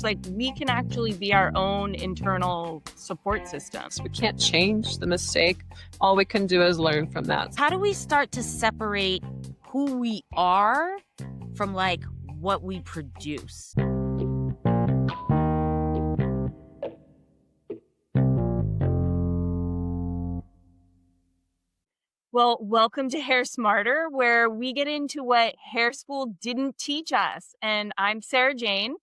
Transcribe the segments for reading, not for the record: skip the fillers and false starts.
Like, we can actually be our own internal support system. We can't change the mistake. All we can do is learn from that. How do we start to separate who we are from like what we produce? Well, welcome to Hair Smarter, where we get into what hair school didn't teach us. And I'm Sarah Jane.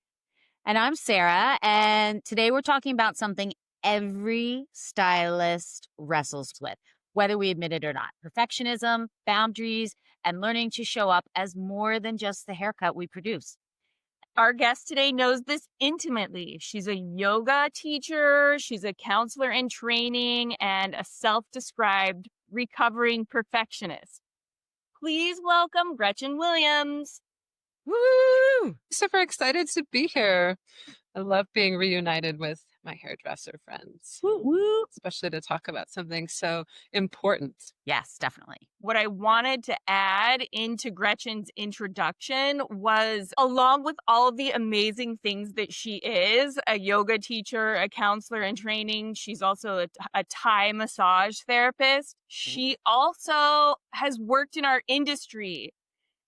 And I'm Sarah, and today we're talking about something every stylist wrestles with, whether we admit it or not: perfectionism, boundaries, and learning to show up as more than just the haircut we produce. Our guest today knows this intimately. She's a yoga teacher, she's a counselor in training, and a self-described recovering perfectionist. Please welcome Gretchen Williams. Woo! Super excited to be here. I love being reunited with my hairdresser friends, Woo woo. especially to talk about something so important. Yes, definitely. What I wanted to add into Gretchen's introduction was, along with all of the amazing things that she is, a yoga teacher, a counselor in training, she's also a Thai massage therapist. She also has worked in our industry.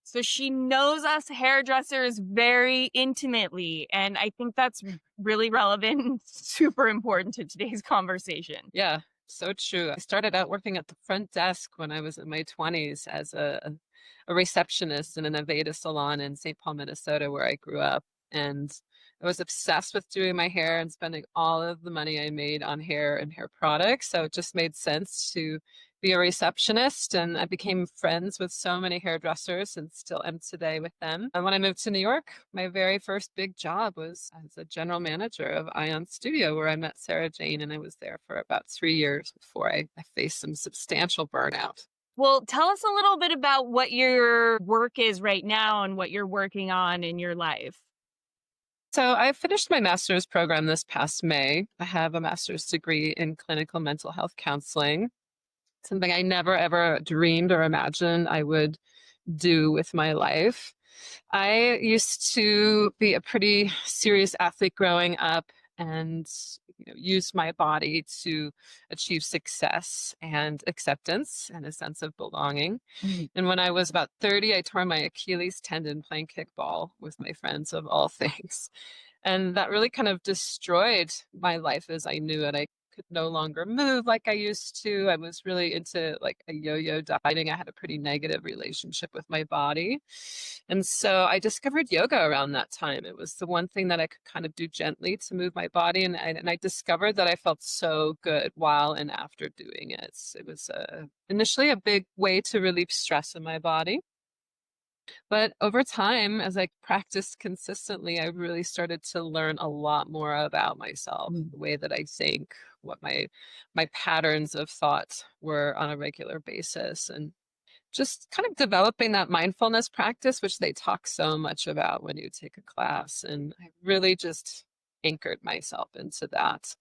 So she knows us hairdressers very intimately. And I think that's really relevant and super important to today's conversation. Yeah, so true. I started out working at the front desk when I was in my 20s as a receptionist in an Aveda salon in St. Paul, Minnesota, where I grew up. And I was obsessed with doing my hair and spending all of the money I made on hair and hair products. So it just made sense to be a receptionist. And I became friends with so many hairdressers and still am today with them. And when I moved to New York, my very first big job was as a general manager of Ion Studio, where I met Sarah Jane. And I was there for about 3 years before I faced some substantial burnout. Well, tell us a little bit about what your work is right now and what you're working on in your life. So I finished my master's program this past May. I have a master's degree in clinical mental health counseling, something I never ever dreamed or imagined I would do with my life. I used to be a pretty serious athlete growing up and used my body to achieve success and acceptance and a sense of belonging. And when I was about 30, I tore my Achilles tendon playing kickball with my friends, of all things. And that really kind of destroyed my life as I knew it. I could no longer move like I used to. I was really into like a yo-yo dieting. I had a pretty negative relationship with my body. And so I discovered yoga around that time. It was the one thing that I could kind of do gently to move my body. And I discovered that I felt so good while and after doing it. It was initially a big way to relieve stress in my body. But over time, as I practiced consistently, I really started to learn a lot more about myself, the way that I think, what my patterns of thought were on a regular basis, and just kind of developing that mindfulness practice, which they talk so much about when you take a class. And I really just anchored myself into that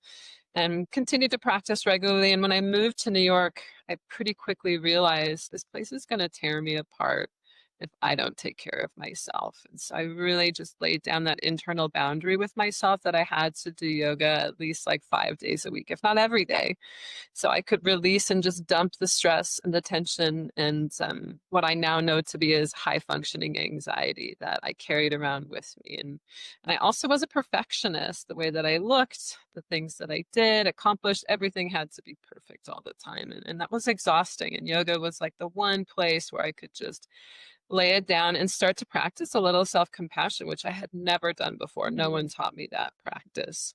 and continued to practice regularly. And when I moved to New York, I pretty quickly realized this place is going to tear me apart if I don't take care of myself. And so I really just laid down that internal boundary with myself that I had to do yoga at least like 5 days a week, if not every day. So I could release and just dump the stress and the tension and what I now know to be as high functioning anxiety that I carried around with me. And I also was a perfectionist. The way that I looked, the things that I did, accomplished, everything had to be perfect all the time. And that was exhausting. And yoga was like the one place where I could just lay it down and start to practice a little self-compassion, which I had never done before. No one taught me that practice.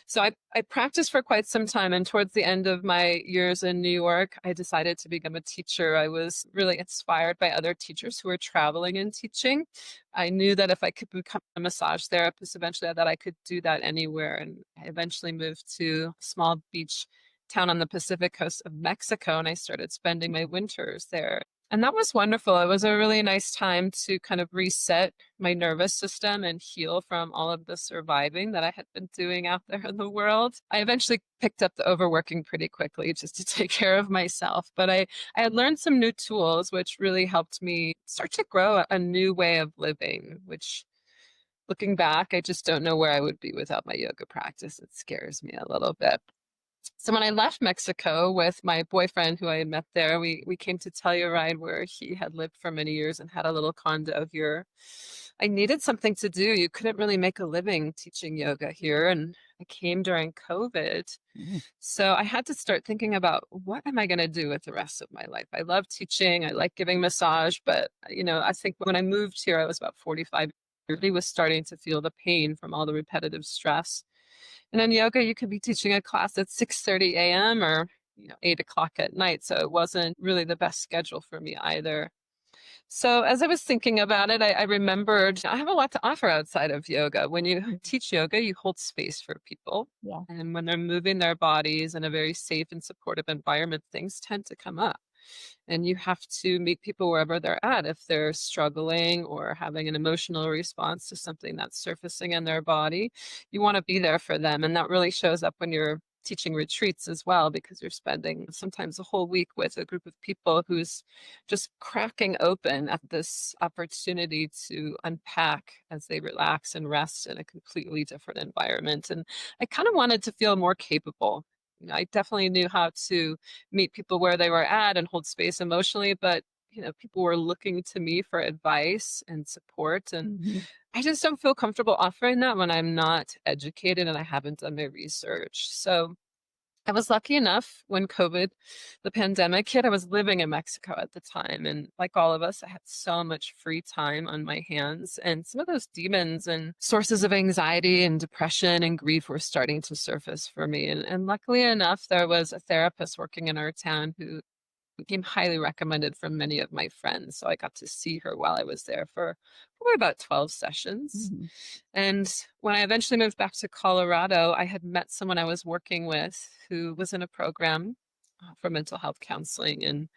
So I practiced for quite some time. And towards the end of my years in New York, I decided to become a teacher. I was really inspired by other teachers who were traveling and teaching. I knew that if I could become a massage therapist eventually, that I could do that anywhere. And I eventually moved to a small beach town on the Pacific coast of Mexico, and I started spending my winters there. And that was wonderful. It was a really nice time to kind of reset my nervous system and heal from all of the surviving that I had been doing out there in the world. I eventually picked up the overworking pretty quickly just to take care of myself. But I had learned some new tools, which really helped me start to grow a new way of living, which looking back, I just don't know where I would be without my yoga practice. It scares me a little bit. So when I left Mexico with my boyfriend who I had met there, we came to Telluride where he had lived for many years and had a little condo here. I needed something to do. You couldn't really make a living teaching yoga here, and I came during COVID. Mm. So I had to start thinking about what am I going to do with the rest of my life? I love teaching, I like giving massage, but I think when I moved here, I was about 45. I really was starting to feel the pain from all the repetitive stress. And in yoga, you could be teaching a class at 6:30 a.m. or 8 o'clock at night. So it wasn't really the best schedule for me either. So as I was thinking about it, I remembered I have a lot to offer outside of yoga. When you teach yoga, you hold space for people. Yeah. And when they're moving their bodies in a very safe and supportive environment, things tend to come up. And you have to meet people wherever they're at. If they're struggling or having an emotional response to something that's surfacing in their body, you want to be there for them. And that really shows up when you're teaching retreats as well, because you're spending sometimes a whole week with a group of people who's just cracking open at this opportunity to unpack as they relax and rest in a completely different environment. And I kind of wanted to feel more capable. I definitely knew how to meet people where they were at and hold space emotionally, but people were looking to me for advice and support, and Mhm. I just don't feel comfortable offering that when I'm not educated and I haven't done my research. So I was lucky enough when the pandemic hit. I was living in Mexico at the time. And like all of us, I had so much free time on my hands. And some of those demons and sources of anxiety and depression and grief were starting to surface for me. And luckily enough, there was a therapist working in our town who became highly recommended from many of my friends. So I got to see her while I was there for probably about 12 sessions. Mhm. And when I eventually moved back to Colorado, I had met someone I was working with who was in a program for mental health counseling. And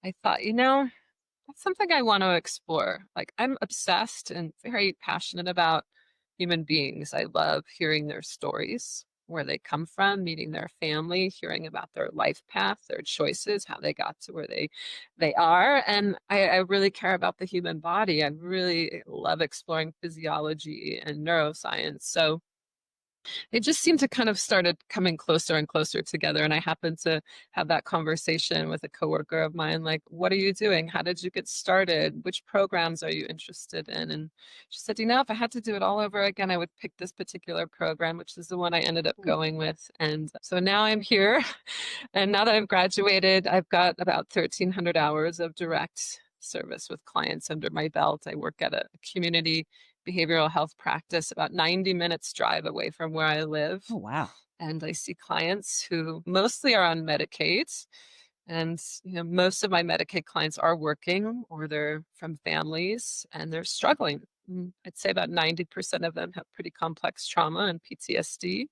I thought, that's something I want to explore. Like, I'm obsessed and very passionate about human beings. I love hearing their stories, where they come from, meeting their family, hearing about their life path, their choices, how they got to where they are. And I really care about the human body. I really love exploring physiology and neuroscience. So it just seemed to kind of started coming closer and closer together. And I happened to have that conversation with a coworker of mine, like, what are you doing? How did you get started? Which programs are you interested in? And she said, if I had to do it all over again, I would pick this particular program, which is the one I ended up going with. And so now I'm here. And now that I've graduated, I've got about 1,300 hours of direct service with clients under my belt. I work at a community behavioral health practice about 90 minutes drive away from where I live. Oh, wow. And I see clients who mostly are on Medicaid. And most of my Medicaid clients are working or they're from families and they're struggling. I'd say about 90% of them have pretty complex trauma and PTSD.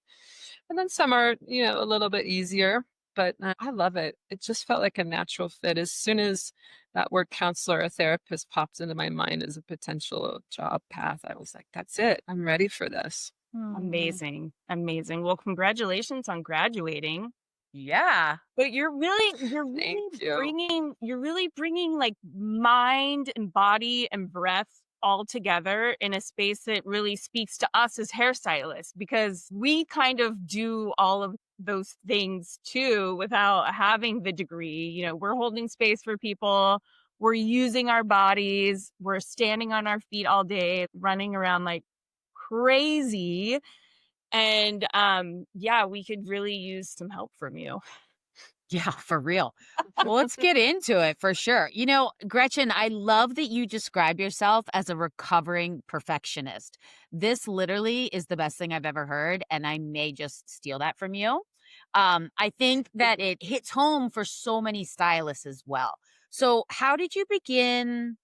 And then some are, a little bit easier, but I love it. It just felt like a natural fit. As soon as that word counselor or therapist popped into my mind as a potential job path, I was like, that's it. I'm ready for this. Mm. Amazing. Amazing. Well, congratulations on graduating. Yeah. But you're Thank really you. bringing like mind and body and breath all together in a space that really speaks to us as hairstylists, because we kind of do all of those things too without having the degree. We're holding space for people. We're using our bodies. We're standing on our feet all day, running around like crazy. And yeah, we could really use some help from you. Yeah, for real. Well, let's get into it for sure. Gretchen, I love that you describe yourself as a recovering perfectionist. This literally is the best thing I've ever heard, and I may just steal that from you. I think that it hits home for so many stylists as well. So, how did you begin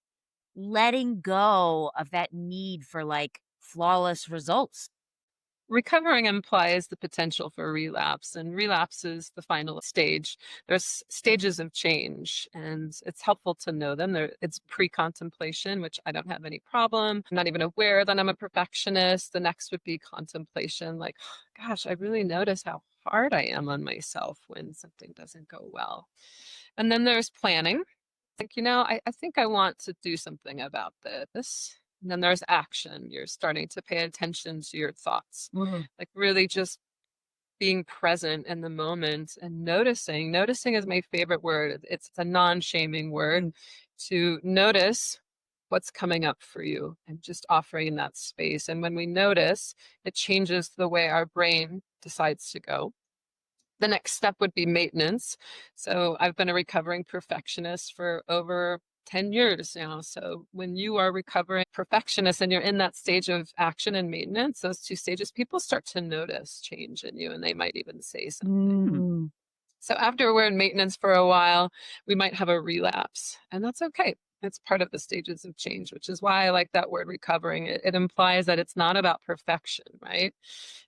letting go of that need for like flawless results? Recovering implies the potential for relapse, and relapse is the final stage. There's stages of change, and it's helpful to know them. It's pre-contemplation, which I don't have any problem. I'm not even aware that I'm a perfectionist. The next would be contemplation, like, gosh, I really notice how hard I am on myself when something doesn't go well. And then there's planning. Like, I think I want to do something about this. And then there's action. You're starting to pay attention to your thoughts, like really just being present in the moment and noticing. Noticing is my favorite word. It's a non-shaming word to notice what's coming up for you and just offering that space. And when we notice, it changes the way our brain decides to go. The next step would be maintenance. So I've been a recovering perfectionist for over 10 years now. So when you are recovering perfectionist and you're in that stage of action and maintenance, those two stages, people start to notice change in you and they might even say something. So after we're in maintenance for a while, we might have a relapse, and that's okay. It's part of the stages of change, which is why I like that word recovering. It implies that it's not about perfection, right?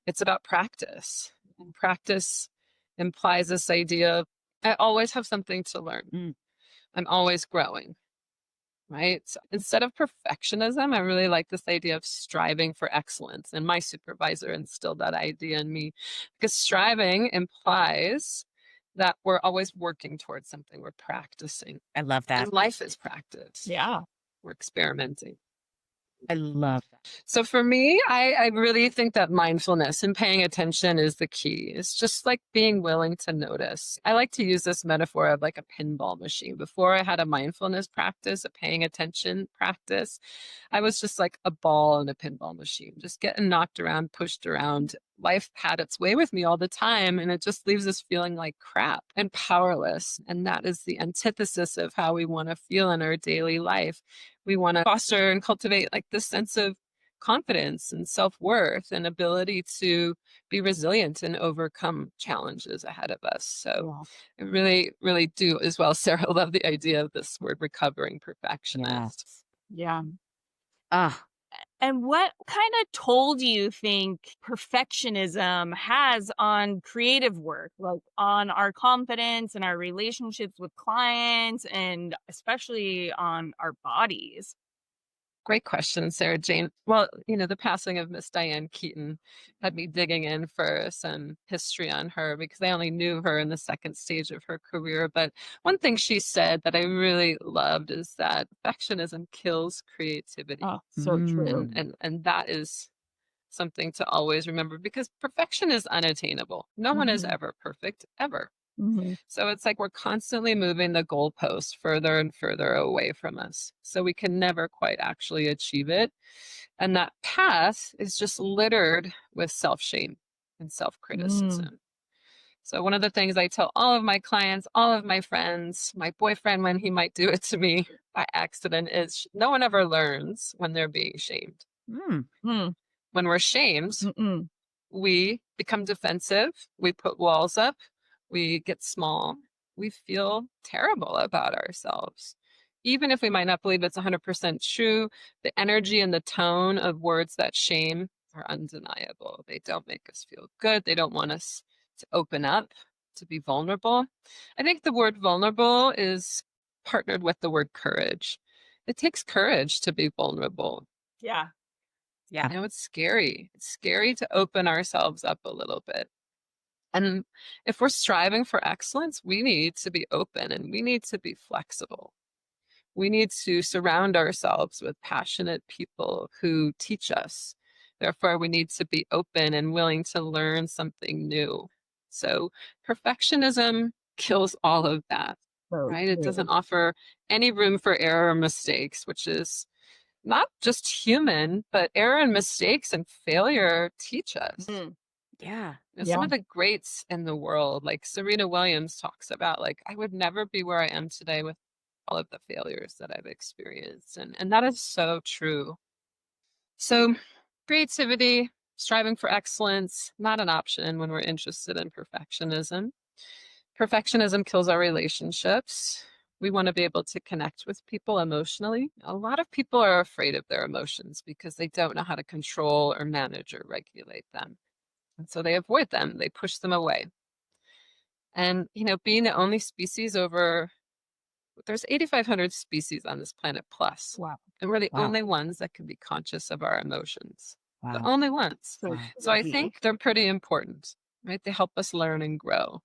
It's about practice. And practice implies this idea of I always have something to learn. I'm always growing, right? So instead of perfectionism, I really like this idea of striving for excellence. And my supervisor instilled that idea in me because striving implies that we're always working towards something, we're practicing. I love that. And life is practice. Yeah. We're experimenting. I love that. So for me, I really think that mindfulness and paying attention is the key. It's just like being willing to notice. I like to use this metaphor of like a pinball machine. Before I had a mindfulness practice, a paying attention practice, I was just like a ball in a pinball machine, just getting knocked around, pushed around. Life had its way with me all the time, and it just leaves us feeling like crap and powerless. And that is the antithesis of how we want to feel in our daily life. We want to foster and cultivate like this sense of confidence and self-worth and ability to be resilient and overcome challenges ahead of us. So I really, really do as well, Sarah, love the idea of this word recovering perfectionist. Yeah. Ah, And what kind of toll do you think perfectionism has on creative work, like on our confidence and our relationships with clients, and especially on our bodies? Great question, Sarah Jane. Well, the passing of Miss Diane Keaton had me digging in for some history on her because I only knew her in the second stage of her career. But one thing she said that I really loved is that perfectionism kills creativity. Oh, so true. And that is something to always remember because perfection is unattainable. No one is ever perfect, ever. So it's like we're constantly moving the goalpost further and further away from us. So we can never quite actually achieve it. And that path is just littered with self-shame and self-criticism. So one of the things I tell all of my clients, all of my friends, my boyfriend when he might do it to me by accident is no one ever learns when they're being shamed. When we're shamed, we become defensive, we put walls up, we get small, we feel terrible about ourselves. Even if we might not believe it's 100% true, the energy and the tone of words that shame are undeniable. They don't make us feel good. They don't want us to open up, to be vulnerable. I think the word vulnerable is partnered with the word courage. It takes courage to be vulnerable. Yeah. yeah. It's scary. It's scary to open ourselves up a little bit. And if we're striving for excellence, we need to be open and we need to be flexible. We need to surround ourselves with passionate people who teach us. Therefore, we need to be open and willing to learn something new. So perfectionism kills all of that, right? It doesn't offer any room for error or mistakes, which is not just human, but error and mistakes and failure teach us. Yeah. Some of the greats in the world, like Serena Williams talks about, like, I would never be where I am today with all of the failures that I've experienced. And that is so true. So creativity, striving for excellence, not an option when we're interested in perfectionism. Perfectionism kills our relationships. We want to be able to connect with people emotionally. A lot of people are afraid of their emotions because they don't know how to control or manage or regulate them. And so they avoid them, they push them away. And, being the only species there's 8,500 species on this planet plus. Wow. And we're the only ones that can be conscious of our emotions. Wow. The only ones. So, So I think they're pretty important, right? They help us learn and grow.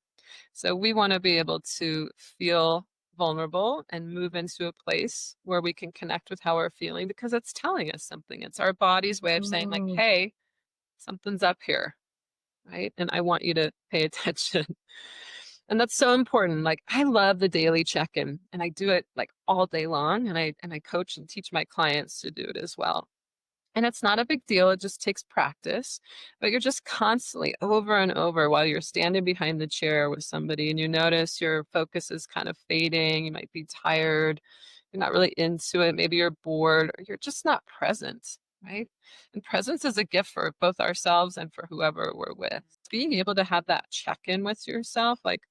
So we want to be able to feel vulnerable and move into a place where we can connect with how we're feeling because it's telling us something. It's our body's way of saying, like, Mm. hey, something's up here, right? And I want you to pay attention. And that's so important. Like, I love the daily check-in, and I do it like all day long, and I coach and teach my clients to do it as well. And it's not a big deal. It just takes practice. But you're just constantly over and over while you're standing behind the chair with somebody and you notice your focus is kind of fading. You might be tired. You're not really into it. Maybe you're bored or you're just not present, right? And presence is a gift for both ourselves and for whoever we're with. Being able to have that check in with yourself, like,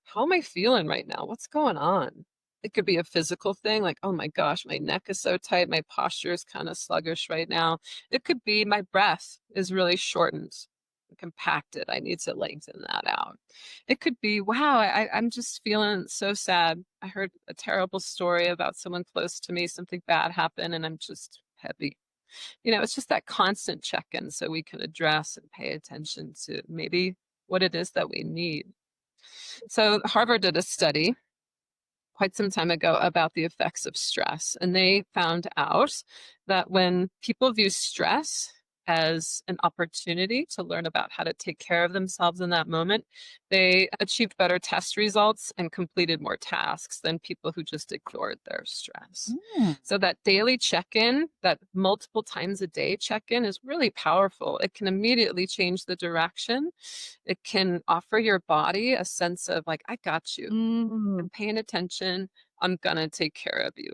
how am I feeling right now? What's going on? It could be a physical thing, like, oh my gosh, my neck is so tight, my posture is kind of sluggish right now. It could be my breath is really shortened, compacted. I need to lengthen that out. It could be, wow, I'm just feeling so sad. I heard a terrible story about someone close to me, something bad happened, and I'm just heavy. It's just that constant check in so we can address and pay attention to maybe what it is that we need. So, Harvard did a study quite some time ago about the effects of stress. And they found out that when people view stress as an opportunity to learn about how to take care of themselves in that moment, they achieved better test results and completed more tasks than people who just ignored their stress. Mm. So that daily check-in, that multiple times a day check-in is really powerful. It can immediately change the direction. It can offer your body a sense of like, I got you. Mm. I'm paying attention. I'm gonna take care of you.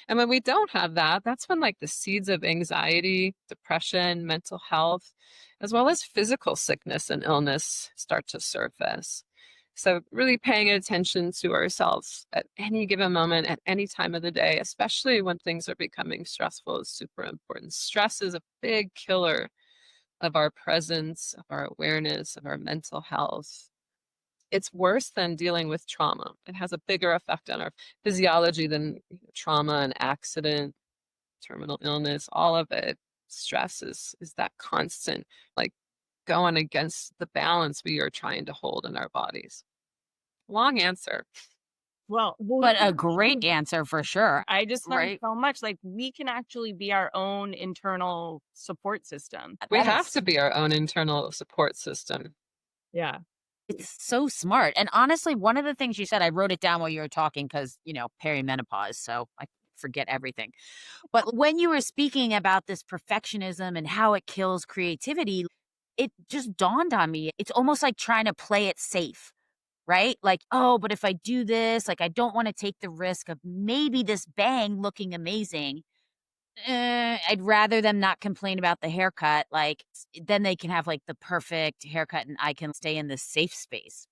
And when we don't have that, that's when like the seeds of anxiety, depression, mental health, as well as physical sickness and illness start to surface. So really paying attention to ourselves at any given moment, at any time of the day, especially when things are becoming stressful, is super important. Stress is a big killer of our presence, of our awareness, of our mental health. It's worse than dealing with trauma. It has a bigger effect on our physiology than trauma and accident, terminal illness, all of it. Stress is that constant, like going against the balance we are trying to hold in our bodies. Long answer. Well, But a great answer for sure. I just learned Right? so much. Like, we can actually be our own internal support system. We That have is, to be our own internal support system. Yeah. it's so smart. And honestly, one of the things you said, I wrote it down while you were talking because, perimenopause. So I forget everything. But when you were speaking about this perfectionism and how it kills creativity, it just dawned on me. It's almost like trying to play it safe, right? Like, oh, but if I do this, like, I don't want to take the risk of maybe this bang looking amazing. I'd rather them not complain about the haircut. Like, then they can have like the perfect haircut and I can stay in this safe space.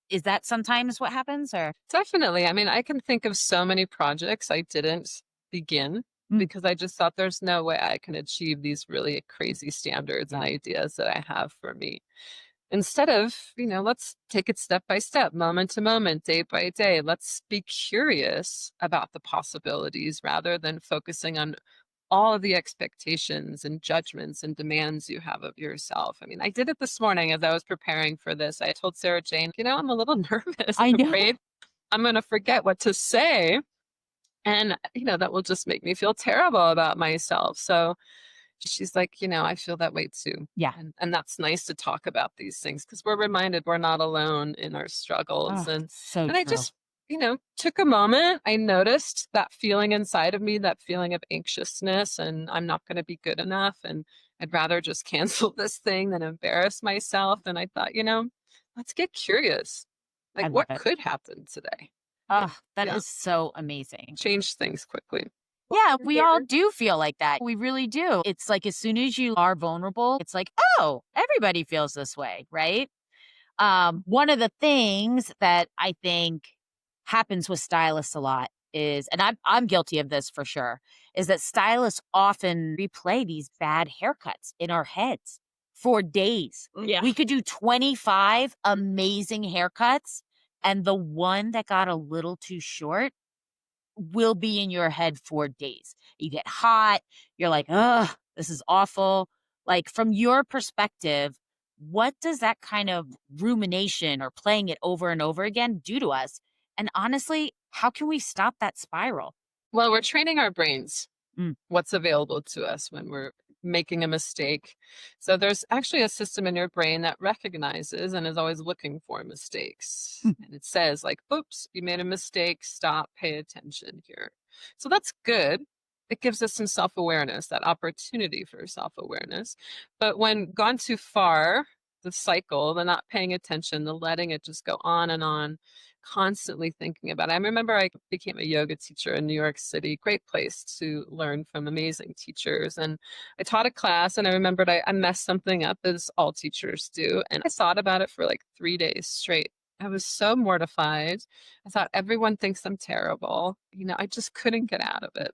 Is that sometimes what happens or? Definitely. I mean, I can think of so many projects I didn't begin Mm. because I just thought there's no way I can achieve these really crazy standards and ideas that I have for me. Instead of, let's take it step by step, moment to moment, day by day. Let's be curious about the possibilities rather than focusing on all of the expectations and judgments and demands you have of yourself. I mean, I did it this morning as I was preparing for this. I told Sarah Jane, I'm a little nervous. I I'm know. afraid I'm going to forget what to say. And, that will just make me feel terrible about myself. So she's like, I feel that way too. Yeah. And that's nice to talk about these things because we're reminded we're not alone in our struggles. Oh, And so and I true. just, took a moment. I noticed that feeling inside of me, that feeling of anxiousness, and I'm not going to be good enough. And I'd rather just cancel this thing than embarrass myself. And I thought, let's get curious. I Like, love what it. could happen today? Oh, that Yeah, is so amazing. change things quickly. Yeah, we all do feel like that. We really do. It's like as soon as you are vulnerable, it's like, oh, everybody feels this way, right? One of the things that I think happens with stylists a lot is, and I'm guilty of this for sure, is that stylists often replay these bad haircuts in our heads for days. Yeah. We could do 25 amazing haircuts, and the one that got a little too short will be in your head for days. You get hot, you're like, ugh, this is awful. Like, from your perspective, what does that kind of rumination or playing it over and over again do to us? And honestly, How can we stop that spiral? Well, we're training our brains Mm. what's available to us when we're making a mistake. So there's actually a system in your brain that recognizes and is always looking for mistakes. Mm. And it says, like, oops, you made a mistake. Stop, pay attention here. So that's good. It gives us some self awareness, that opportunity for self awareness. But when gone too far, the cycle, the not paying attention, the letting it just go on, constantly thinking about it. I remember I became a yoga teacher in New York City, great place to learn from amazing teachers. And I taught a class and I remembered I messed something up, as all teachers do. And I thought about it for like 3 days straight. I was so mortified. I thought everyone thinks I'm terrible. I just couldn't get out of it.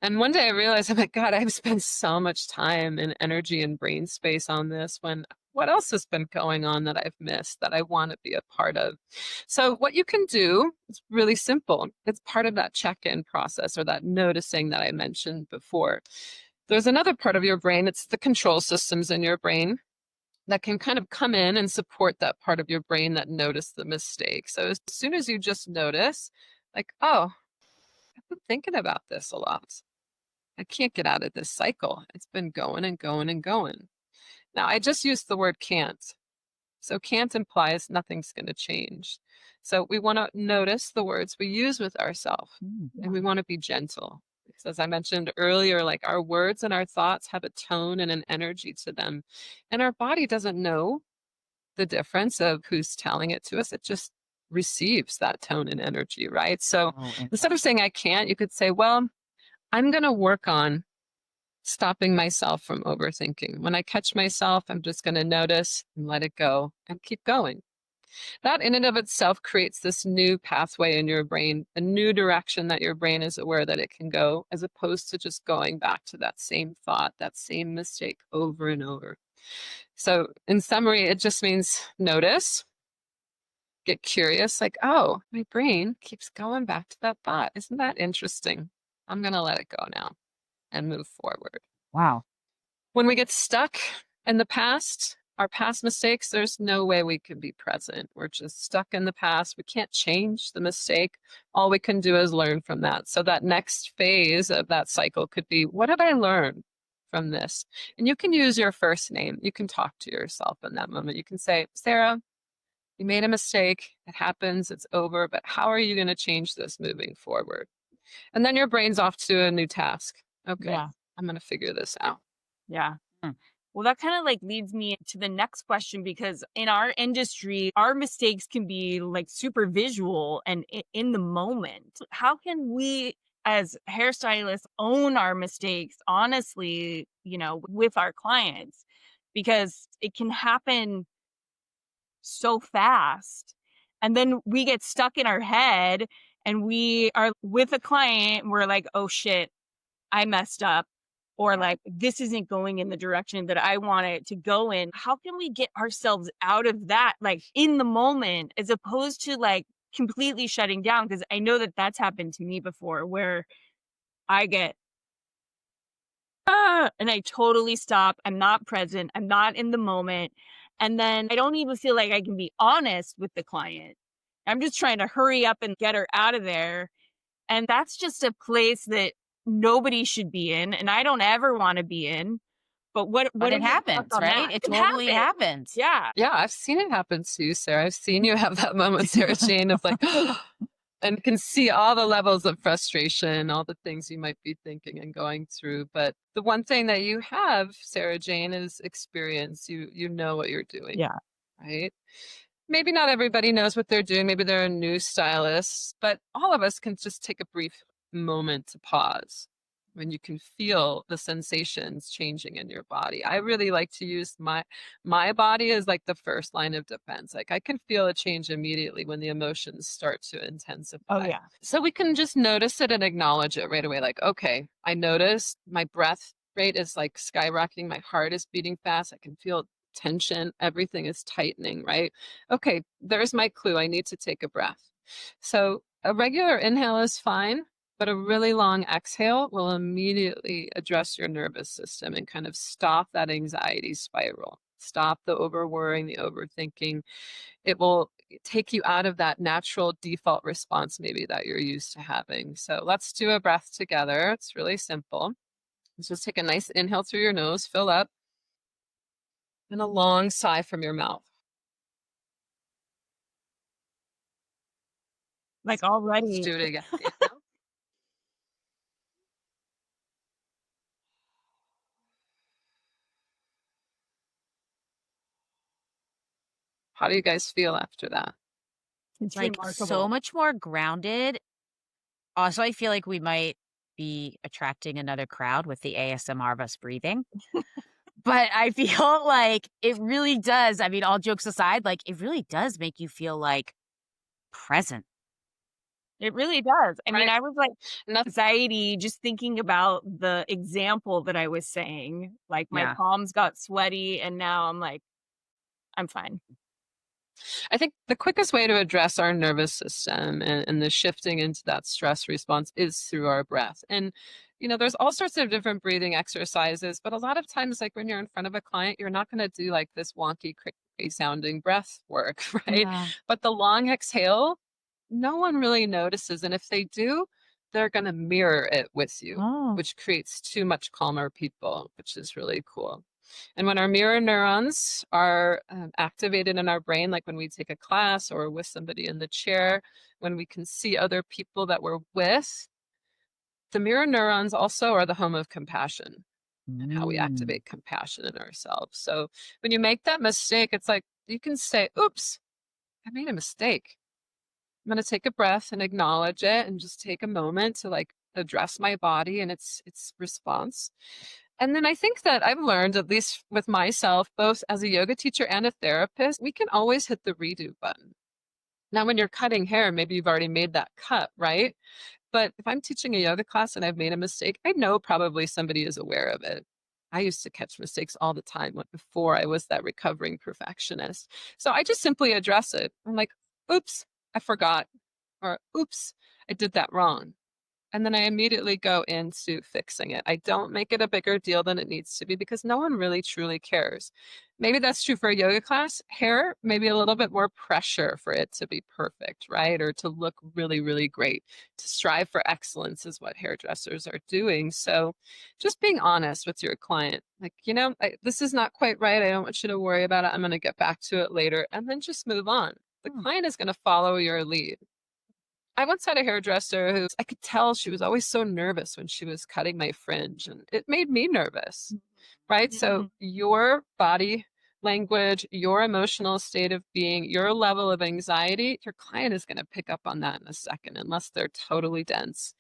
And one day I realized, I'm like, God, I've spent so much time and energy and brain space on this when what else has been going on that I've missed that I want to be a part of? So what you can do is really simple. It's part of that check-in process or that noticing that I mentioned before. There's another part of your brain. It's the control systems in your brain that can kind of come in and support that part of your brain that noticed the mistake. So as soon as you just notice, like, oh, I've been thinking about this a lot. I can't get out of this cycle. It's been going and going and going. Now, I just used the word can't. So can't implies nothing's going to change. So we want to notice the words we use with ourselves and we want to be gentle. Because as I mentioned earlier, like our words and our thoughts have a tone and an energy to them. And our body doesn't know the difference of who's telling it to us. It just receives that tone and energy, right? So instead of saying I can't, you could say, well, I'm going to work on stopping myself from overthinking. When I catch myself, I'm just going to notice and let it go and keep going. That in and of itself creates this new pathway in your brain, a new direction that your brain is aware that it can go, as opposed to just going back to that same thought, that same mistake over and over. So in summary, it just means notice, get curious, like, oh, my brain keeps going back to that thought. Isn't that interesting? I'm going to let it go now and move forward. Wow. When we get stuck in the past, our past mistakes, there's no way we can be present. We're just stuck in the past. We can't change the mistake. All we can do is learn from that. So that next phase of that cycle could be, what did I learn from this? And you can use your first name. You can talk to yourself in that moment. You can say, Sarah, you made a mistake. It happens. It's over. But how are you going to change this moving forward? And then your brain's off to a new task. Okay, Yeah. I'm going to figure this out. Yeah. Mm. Well, that kind of like leads me to the next question, because in our industry, our mistakes can be like super visual and in the moment. How can we as hairstylists own our mistakes honestly, with our clients? Because it can happen so fast. And then we get stuck in our head and we are with a client. We're like, oh shit, I messed up, or like, this isn't going in the direction that I want it to go in. How can we get ourselves out of that, like in the moment, as opposed to like completely shutting down? Because I know that that's happened to me before, where I get, and I totally stop. I'm not present. I'm not in the moment. And then I don't even feel like I can be honest with the client. I'm just trying to hurry up and get her out of there. And that's just a place that nobody should be in, and I don't ever want to be in. But what But are it your thoughts happens, on right? that? It It totally happens. happens. Yeah. Yeah, I've seen it happen too, Sarah. I've seen you have that moment, Sarah Jane, of like, and can see all the levels of frustration, all the things you might be thinking and going through. But the one thing that you have, Sarah Jane, is experience. You know what you're doing, Yeah. right? Maybe not everybody knows what they're doing. Maybe they're a new stylist, but all of us can just take a brief moment to pause when you can feel the sensations changing in your body. I really like to use my body as like the first line of defense. Like I can feel a change immediately when the emotions start to intensify. Oh, yeah. So we can just notice it and acknowledge it right away. Like, okay, I noticed my breath rate is like skyrocketing. My heart is beating fast. I can feel tension. Everything is tightening, right? Okay, there's my clue. I need to take a breath. So a regular inhale is fine, but a really long exhale will immediately address your nervous system and kind of stop that anxiety spiral. Stop the over worrying, the overthinking. It will take you out of that natural default response maybe that you're used to having. So let's do a breath together. It's really simple. Let's just take a nice inhale through your nose, fill up, and a long sigh from your mouth. Like Let's already. do it again. Inhale. How do you guys feel after that? It's Like so remarkable. much more grounded. Also, I feel like we might be attracting another crowd with the ASMR of us breathing. But I feel like it really does. I mean, all jokes aside, like it really does make you feel like present. It really does. I mean, Right. I was like Nothing. anxiety just thinking about the example that I was saying. Like my Yeah. palms got sweaty and now I'm like, I'm fine. I think the quickest way to address our nervous system and the shifting into that stress response is through our breath. And, there's all sorts of different breathing exercises, but a lot of times, like when you're in front of a client, you're not going to do like this wonky, cricky sounding breath work, right? Yeah. But the long exhale, no one really notices. And if they do, they're going to mirror it with you, Oh. which creates too much calmer people, which is really cool. And when our mirror neurons are activated in our brain, like when we take a class or with somebody in the chair, when we can see other people that we're with, the mirror neurons also are the home of compassion and how we Mm. activate compassion in ourselves. So when you make that mistake, it's like you can say, oops, I made a mistake. I'm going to take a breath and acknowledge it and just take a moment to like address my body and its response. And then I think that I've learned, at least with myself, both as a yoga teacher and a therapist, we can always hit the redo button. Now, when you're cutting hair, maybe you've already made that cut, right? But if I'm teaching a yoga class and I've made a mistake, I know probably somebody is aware of it. I used to catch mistakes all the time before I was that recovering perfectionist. So I just simply address it. I'm like, oops, I forgot. Or oops, I did that wrong. And then I immediately go into fixing it. I don't make it a bigger deal than it needs to be because no one really truly cares. Maybe that's true for a yoga class. Hair, maybe a little bit more pressure for it to be perfect, right? Or to look really, really great. To strive for excellence is what hairdressers are doing. So just being honest with your client, like, this is not quite right. I don't want you to worry about it. I'm going to get back to it later. And then just move on. The Hmm. client is going to follow your lead. I once had a hairdresser who I could tell she was always so nervous when she was cutting my fringe, and it made me nervous, right? So Mhm. your body language, your emotional state of being, your level of anxiety, your client is going to pick up on that in a second, unless they're totally dense,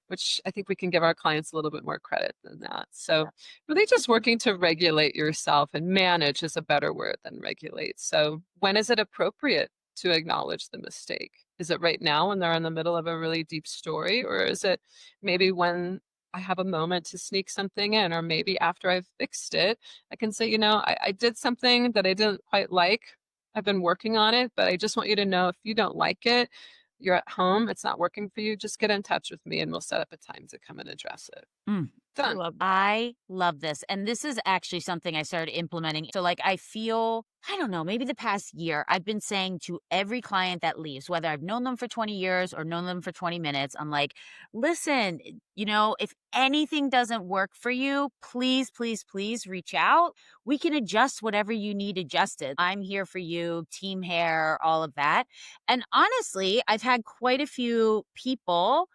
which I think we can give our clients a little bit more credit than that. So really just working to regulate yourself, and manage is a better word than regulate. So when is it appropriate to acknowledge the mistake? Is it right now when they're in the middle of a really deep story? Or is it maybe when I have a moment to sneak something in? Or maybe after I've fixed it, I can say, I did something that I didn't quite like. I've been working on it, but I just want you to know if you don't like it, you're at home, it's not working for you, just get in touch with me and we'll set up a time to come and address it. Mm. I Done. love that. I love this. And this is actually something I started implementing. So, like, I feel, I don't know, maybe the past year, I've been saying to every client that leaves, whether I've known them for 20 years or known them for 20 minutes, I'm like, listen, if anything doesn't work for you, please, please, please reach out. We can adjust whatever you need adjusted. I'm here for you, team hair, all of that. And honestly, I've had quite a few people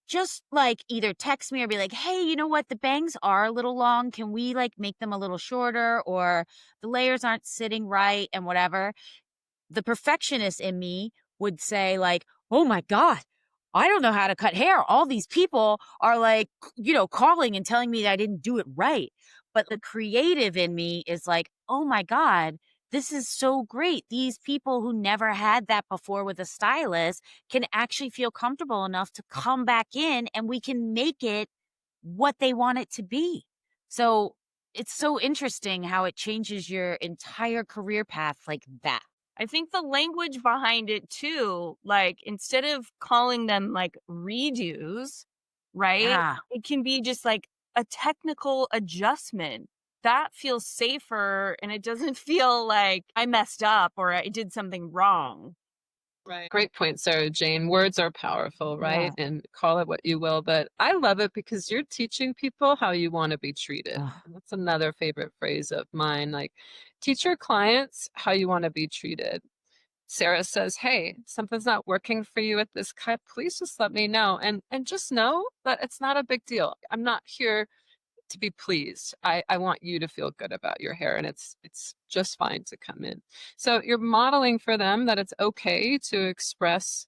just like either text me or be like, hey, you know what? The bangs are a little long. Can we like make them a little shorter? Or the layers aren't sitting right and whatever. The perfectionist in me would say, like, oh my God, I don't know how to cut hair. All these people are like, calling and telling me that I didn't do it right. But the creative in me is like, oh my God, this is so great. These people who never had that before with a stylist can actually feel comfortable enough to come back in and we can make it what they want it to be. So it's so interesting how it changes your entire career path like that. I think the language behind it too, like instead of calling them like redos, right? Yeah. It can be just like a technical adjustment that feels safer and it doesn't feel like I messed up or I did something wrong. Right. Great point, Sarah Jane. Words are powerful, right? Yeah. And call it what you will. But I love it because you're teaching people how you want to be treated. Ugh. And that's another favorite phrase of mine. Like, teach your clients how you want to be treated. Sarah says, "Hey, something's not working for you at this cut. Please just let me know." And just know that it's not a big deal. I'm not here to be pleased. I want you to feel good about your hair, and it's just fine to come in. So you're modeling for them that it's okay to express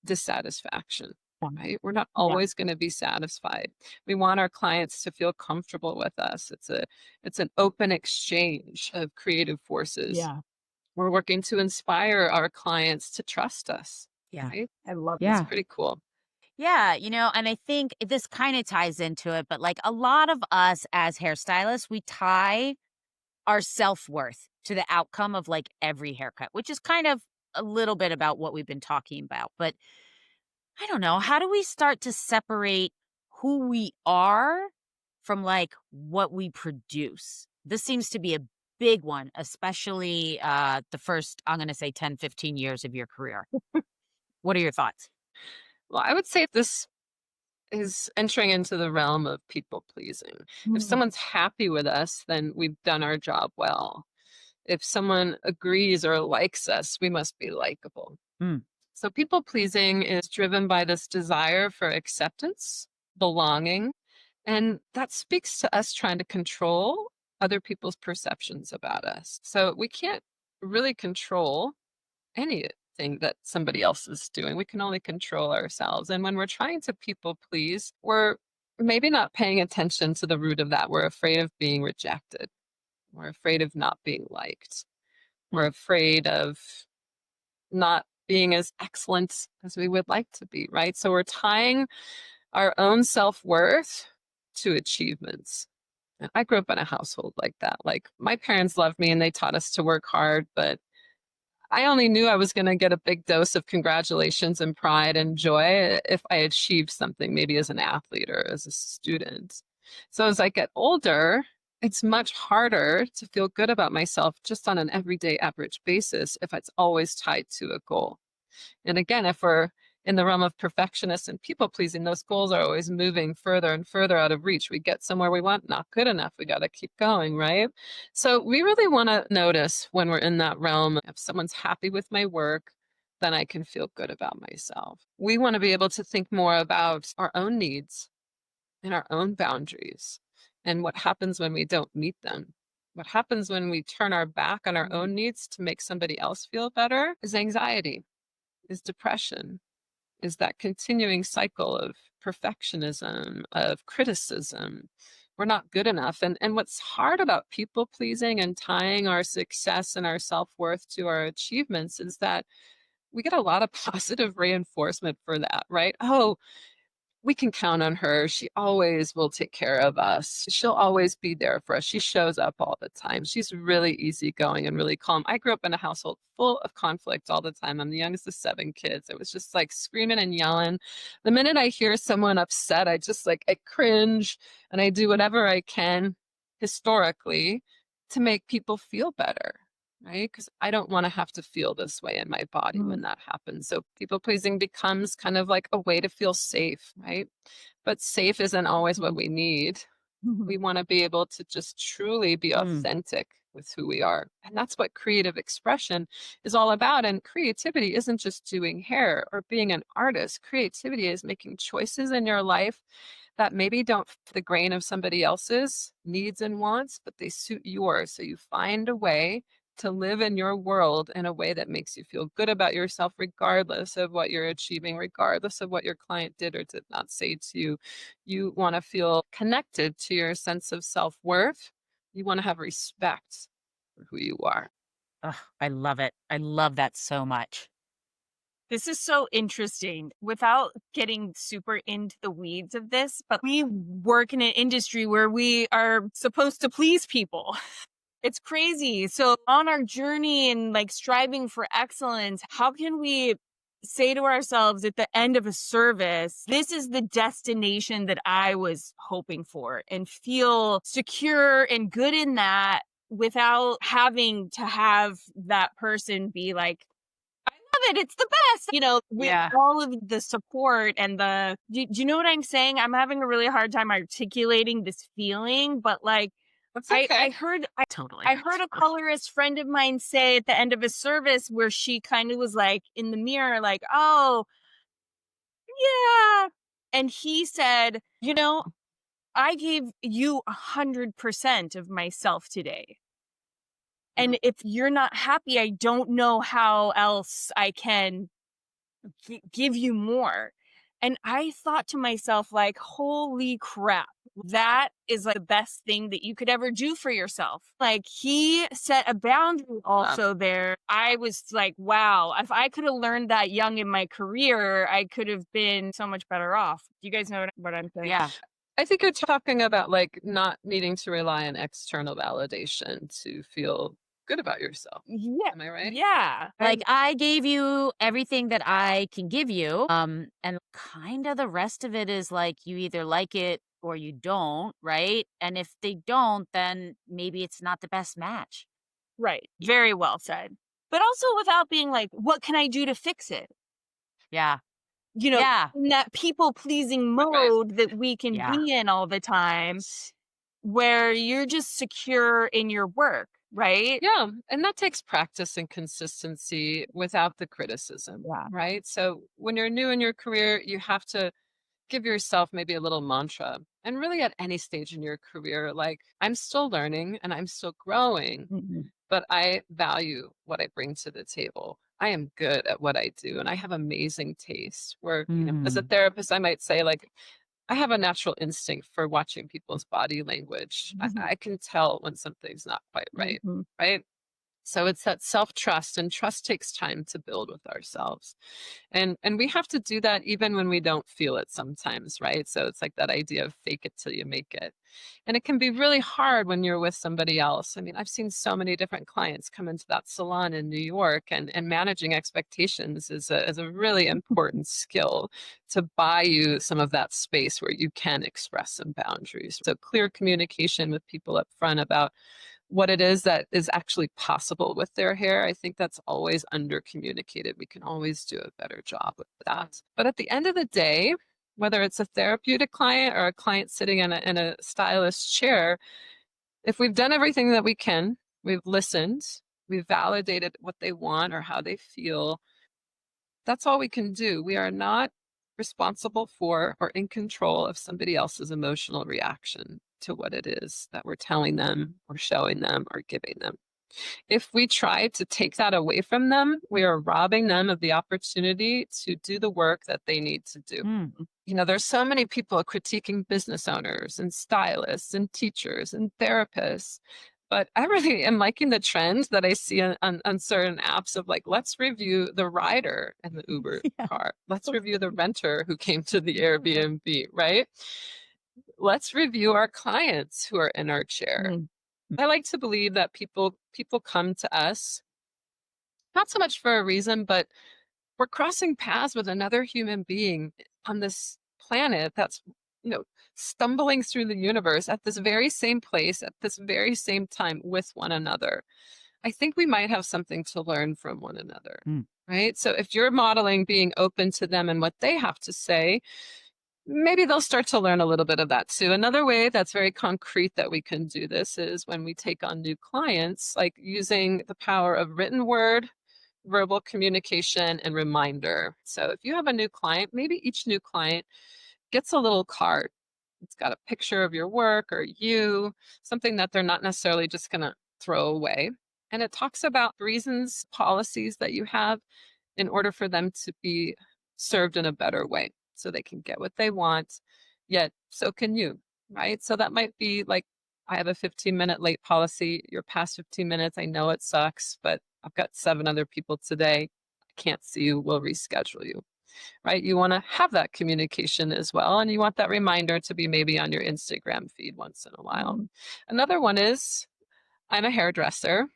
dissatisfaction, Yeah. right? We're not Yeah. always going to be satisfied. We want our clients to feel comfortable with us. It's an open exchange of creative forces. Yeah. We're working to inspire our clients to trust us, Yeah. right? I love It's Yeah. pretty cool. Yeah, and I think this kind of ties into it, but like a lot of us as hairstylists, we tie our self-worth to the outcome of like every haircut, which is kind of a little bit about what we've been talking about. But I don't know, how do we start to separate who we are from like what we produce? This seems to be a big one, especially the first, I'm going to say 10, 15 years of your career. What are your thoughts? Well, I would say this is entering into the realm of people pleasing. If Mm. someone's happy with us, then we've done our job well. If someone agrees or likes us, we must be likable. Mm. So, people pleasing is driven by this desire for acceptance, belonging, and that speaks to us trying to control other people's perceptions about us. So, we can't really control anything that somebody else is doing. We can only control ourselves. And when we're trying to people please, we're maybe not paying attention to the root of that. We're afraid of being rejected. We're afraid of not being liked. We're afraid of not being as excellent as we would like to be, right? So we're tying our own self worth to achievements. And I grew up in a household like that. Like my parents loved me and they taught us to work hard, but I only knew I was going to get a big dose of congratulations and pride and joy if I achieved something, maybe as an athlete or as a student. So as I get older, it's much harder to feel good about myself just on an everyday average basis if it's always tied to a goal. And again, if we're in the realm of perfectionists and people pleasing, those goals are always moving further and further out of reach. We get somewhere we want, not good enough. We got to keep going, right? So we really want to notice when we're in that realm. If someone's happy with my work, then I can feel good about myself. We want to be able to think more about our own needs and our own boundaries and what happens when we don't meet them. What happens when we turn our back on our own needs to make somebody else feel better is anxiety, is depression, is that continuing cycle of perfectionism, of criticism. We're not good enough. And what's hard about people pleasing and tying our success and our self worth to our achievements is that we get a lot of positive reinforcement for that, right? Oh, we can count on her. She always will take care of us. She'll always be there for us. She shows up all the time. She's really easygoing and really calm. I grew up in a household full of conflict all the time. I'm the youngest of 7 kids. It was just like screaming and yelling. The minute I hear someone upset, I cringe and I do whatever I can historically to make people feel better. Right? Because I don't want to have to feel this way in my body when that happens. So people pleasing becomes kind of like a way to feel safe, right? But safe isn't always what we need. We want to be able to just truly be Mm. authentic with who we are. And that's what creative expression is all about. And creativity isn't just doing hair or being an artist. Creativity is making choices in your life that maybe don't fit the grain of somebody else's needs and wants, but they suit yours. So you find a way to live in your world in a way that makes you feel good about yourself, regardless of what you're achieving, regardless of what your client did or did not say to you. You want to feel connected to your sense of self worth. You want to have respect for who you are. Ugh, I love it. I love that so much. This is so interesting without getting super into the weeds of this, but we work in an industry where we are supposed to please people. It's crazy. So on our journey and like striving for excellence, how can we say to ourselves at the end of a service, this is the destination that I was hoping for, and feel secure and good in that without having to have that person be like, I love it, it's the best. With Yeah. all of the support and do you know what I'm saying? I'm having a really hard time articulating this feeling, but like, That's I okay. heard Totally. I heard a colorist friend of mine say at the end of a service where she kind of was like in the mirror, like, oh, yeah. And he said, I gave you 100% of myself today. And if you're not happy, I don't know how else I can give you more. And I thought to myself, like, holy crap, that is like the best thing that you could ever do for yourself. Like, he set a boundary also there. I was like, wow, if I could have learned that young in my career, I could have been so much better off. Do you guys know what I'm saying? Yeah. I think you're talking about like not needing to rely on external validation to feel good about yourself. Yeah. Am I right? Yeah. Like, I gave you everything that I can give you. And kind of the rest of it is like you either like it or you don't, right? And if they don't, then maybe it's not the best match. Right. Very well said. But also without being like, what can I do to fix it? Yeah. Yeah. In that people pleasing Right. mode that we can Yeah. be in all the time, where you're just secure in your work, right? Yeah. And that takes practice and consistency without the criticism, Yeah. right? So when you're new in your career, you have to give yourself maybe a little mantra. And really at any stage in your career, like, I'm still learning and I'm still growing, Mhm. but I value what I bring to the table. I am good at what I do and I have amazing taste. Where, as a Mhm. therapist, I might say, like, I have a natural instinct for watching people's body language. I can tell when something's not quite right, Mhm. right? So it's that self-trust, and trust takes time to build with ourselves. And we have to do that even when we don't feel it sometimes, right? So it's like that idea of fake it till you make it. And it can be really hard when you're with somebody else. I mean, I've seen so many different clients come into that salon in New York, and managing expectations is a really important skill to buy you some of that space where you can express some boundaries. So clear communication with people up front about what it is that is actually possible with their hair. I think that's always under communicated. We can always do a better job with that. But at the end of the day, whether it's a therapeutic client or a client sitting in a stylist chair, if we've done everything that we can, we've listened, we've validated what they want or how they feel, that's all we can do. We are not responsible for or in control of somebody else's emotional reaction to what it is that we're telling them or showing them or giving them. If we try to take that away from them, we are robbing them of the opportunity to do the work that they need to do. Mm. There's so many people critiquing business owners and stylists and teachers and therapists. But I really am liking the trend that I see on certain apps of like, let's review the rider in the Uber Yeah. car. Let's review the renter who came to the Airbnb, right? Let's review our clients who are in our chair. Mhm. I like to believe that people come to us not so much for a reason, but we're crossing paths with another human being on this planet that's, you know, stumbling through the universe at this very same place at this very same time with one another. I think we might have something to learn from one another. Mm. Right. So if you're modeling being open to them and what they have to say, maybe they'll start to learn a little bit of that too. Another way that's very concrete that we can do this is when we take on new clients, like using the power of written word, verbal communication, and reminder. So if you have a new client, maybe each new client gets a little card. It's got a picture of your work or you, something that they're not necessarily just going to throw away. And it talks about reasons, policies that you have in order for them to be served in a better way so they can get what they want, yet so can you, right? So that might be like, I have a 15-minute late policy. You're past 15 minutes. I know it sucks, but I've got 7 other people today. I can't see you. We'll reschedule you, right? You want to have that communication as well. And you want that reminder to be maybe on your Instagram feed once in a while. Mhm. Another one is, I'm a hairdresser.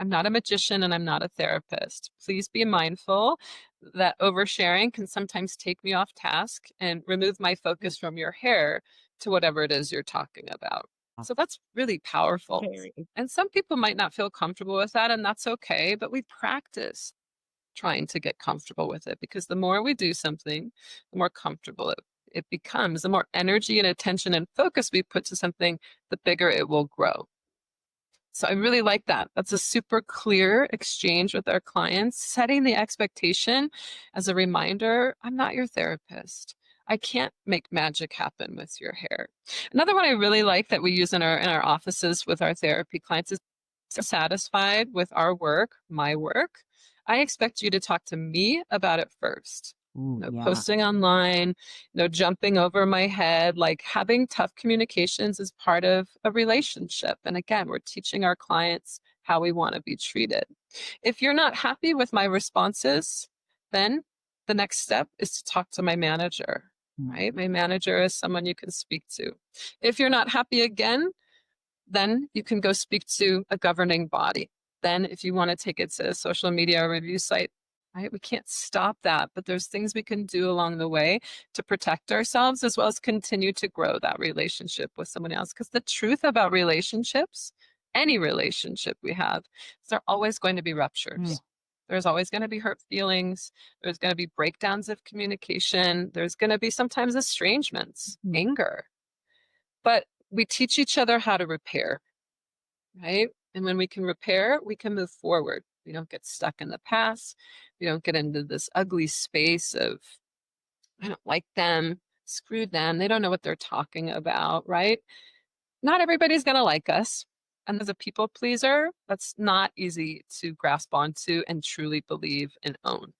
I'm not a magician and I'm not a therapist. Please be mindful that oversharing can sometimes take me off task and remove my focus from your hair to whatever it is you're talking about. So that's really powerful. Very. And some people might not feel comfortable with that, and that's okay, but we practice trying to get comfortable with it, because the more we do something, the more comfortable it becomes. The more energy and attention and focus we put to something, the bigger it will grow. So I really like that. That's a super clear exchange with our clients, setting the expectation as a reminder, I'm not your therapist. I can't make magic happen with your hair. Another one I really like that we use in our offices with our therapy clients is, satisfied with our work, my work, I expect you to talk to me about it first. Ooh, No yeah. posting online, no jumping over my head. Like, having tough communications is part of a relationship. And again, we're teaching our clients how we want to be treated. If you're not happy with my responses, then the next step is to talk to my manager, right? My manager is someone you can speak to. If you're not happy again, then you can go speak to a governing body. Then if you want to take it to a social media review site, right, we can't stop that, but there's things we can do along the way to protect ourselves, as well as continue to grow that relationship with someone else. Because the truth about relationships, any relationship we have, is there are always going to be ruptures. There's always going to be hurt feelings. There's going to be breakdowns of communication. There's going to be sometimes estrangements, anger. But we teach each other how to repair, right? And when we can repair, we can move forward. We don't get stuck in the past. We don't get into this ugly space of, I don't like them, screw them, they don't know what they're talking about, right? Not everybody's going to like us. And as a people pleaser, that's not easy to grasp onto and truly believe and own.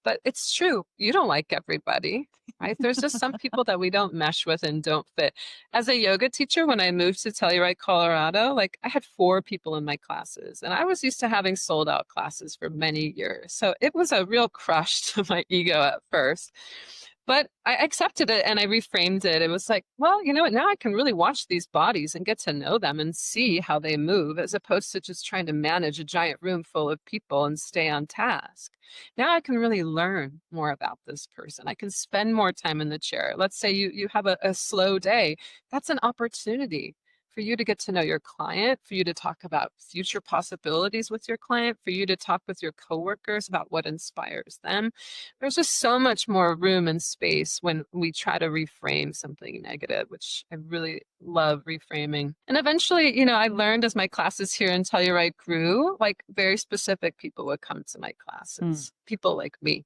But it's true. You don't like everybody, right? There's just some people that we don't mesh with and don't fit. As a yoga teacher, when I moved to Telluride, Colorado, like, I had 4 people in my classes, and I was used to having sold out classes for many years. So it was a real crush to my ego at first. But I accepted it and I reframed it. It was like, well, you know what? Now I can really watch these bodies and get to know them and see how they move, as opposed to just trying to manage a giant room full of people and stay on task. Now I can really learn more about this person. I can spend more time in the chair. Let's say you have a slow day. That's an opportunity for you to get to know your client, for you to talk about future possibilities with your client, for you to talk with your coworkers about what inspires them. There's just so much more room and space when we try to reframe something negative, which I really love reframing. And eventually, I learned as my classes here in Telluride grew, like, very specific people would come to my classes, people like me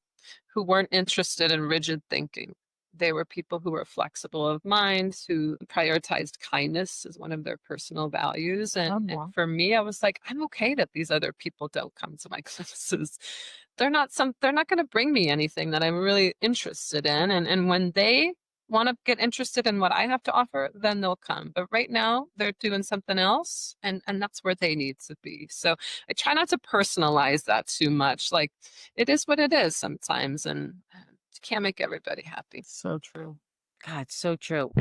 who weren't interested in rigid thinking. They were people who were flexible of mind, who prioritized kindness as one of their personal values. And for me, I was like, I'm okay that these other people don't come to my classes. They're not going to bring me anything that I'm really interested in. And when they want to get interested in what I have to offer, then they'll come. But right now they're doing something else, and that's where they need to be. So I try not to personalize that too much. Like, it is what it is sometimes, and you can't make everybody happy. So true. God, so true.